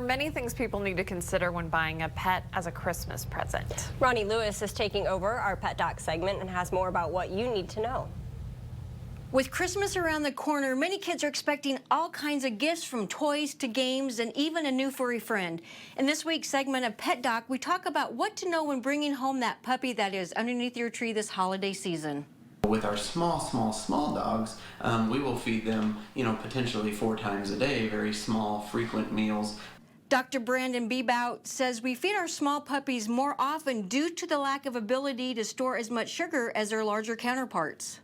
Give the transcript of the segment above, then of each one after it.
many things people need to consider when buying a pet as a Christmas present. Roni Lewis is taking over our Pet Doc segment and has more about what you need to know. With Christmas around the corner, many kids are expecting all kinds of gifts, from toys to games and even a new furry friend. In this week's segment of Pet Doc, we talk about what to know when bringing home that puppy that is underneath your tree this holiday season. With our small dogs, we will feed them, potentially 4 times a day, very small, frequent meals. Dr. Brandon Bebout says we feed our small puppies more often due to the lack of ability to store as much sugar as their larger counterparts.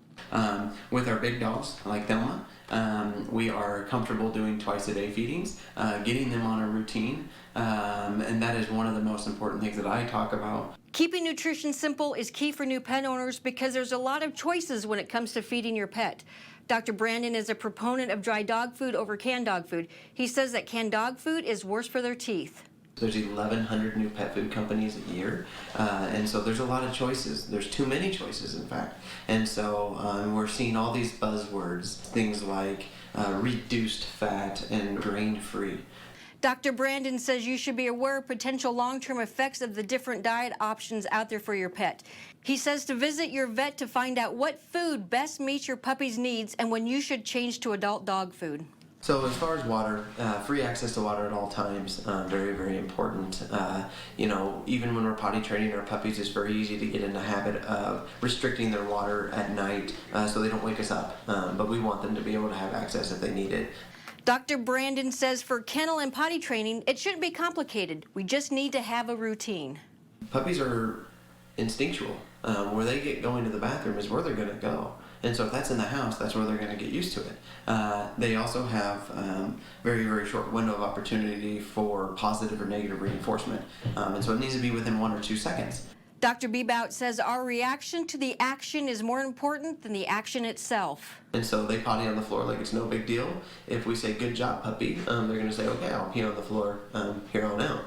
With our big dogs, like Thelma, we are comfortable doing twice-a-day feedings, getting them on a routine, and that is one of the most important things that I talk about. Keeping nutrition simple is key for new pet owners because there's a lot of choices when it comes to feeding your pet. Dr. Brandon is a proponent of dry dog food over canned dog food. He says that canned dog food is worse for their teeth. There's 1,100 new pet food companies a year, and so there's a lot of choices. There's too many choices, in fact. And so we're seeing all these buzzwords, things like reduced fat and grain-free. Dr. Brandon says you should be aware of potential long-term effects of the different diet options out there for your pet. He says to visit your vet to find out what food best meets your puppy's needs and when you should change to adult dog food. So as far as water, free access to water at all times, very, very important. Even when we're potty training our puppies, it's very easy to get in the habit of restricting their water at night so they don't wake us up. But we want them to be able to have access if they need it. Dr. Brandon says for kennel and potty training, it shouldn't be complicated. We just need to have a routine. Puppies are instinctual. Where they get going to the bathroom is where they're going to go. And so if that's in the house, that's where they're going to get used to it. They also have very, very short window of opportunity for positive or negative reinforcement. And so it needs to be within 1 or 2 seconds. Dr. Bebout says our reaction to the action is more important than the action itself. And so they potty on the floor like it's no big deal. If we say, good job, puppy, they're going to say, okay, I'll pee on the floor here on out.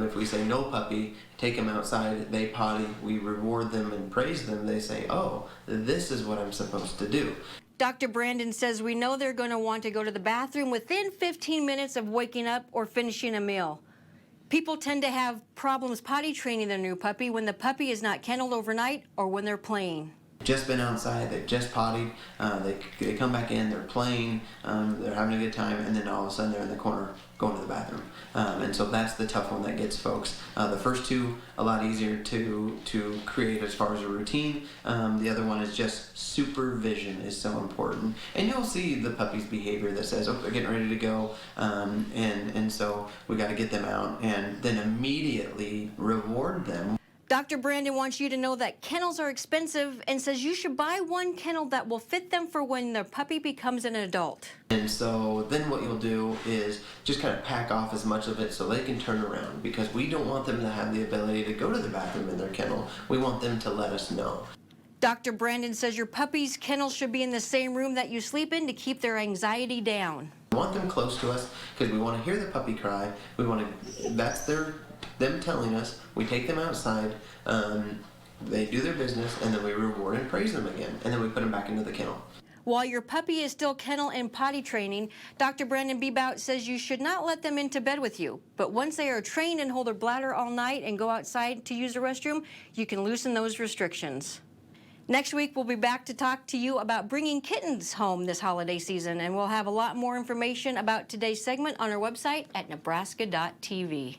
If we say, no, puppy, take them outside, they potty, we reward them and praise them, they say, oh, this is what I'm supposed to do. Dr. Brandon says we know they're going to want to go to the bathroom within 15 minutes of waking up or finishing a meal. People tend to have problems potty training their new puppy when the puppy is not kenneled overnight or when they're playing. Just been outside, they've just pottied, they come back in, they're playing, they're having a good time, and then all of a sudden they're in the corner going to the bathroom. And so that's the tough one that gets folks. The first two, a lot easier to create as far as a routine. The other one is just supervision is so important. And you'll see the puppy's behavior that says, oh, they're getting ready to go, and so we got to get them out and then immediately reward them. Dr. Brandon wants you to know that kennels are expensive and says you should buy one kennel that will fit them for when the puppy becomes an adult. And so then what you'll do is just kind of pack off as much of it so they can turn around, because we don't want them to have the ability to go to the bathroom in their kennel. We want them to let us know. Dr. Brandon says your puppy's kennel should be in the same room that you sleep in to keep their anxiety down. We want them close to us because we want to hear the puppy cry. That's them telling us. We take them outside, they do their business, and then we reward and praise them again, and then we put them back into the kennel. While your puppy is still kennel and potty training, Dr. Brandon Bebout says you should not let them into bed with you. But once they are trained and hold their bladder all night and go outside to use the restroom, you can loosen those restrictions. Next week, we'll be back to talk to you about bringing kittens home this holiday season, and we'll have a lot more information about today's segment on our website at nebraska.tv.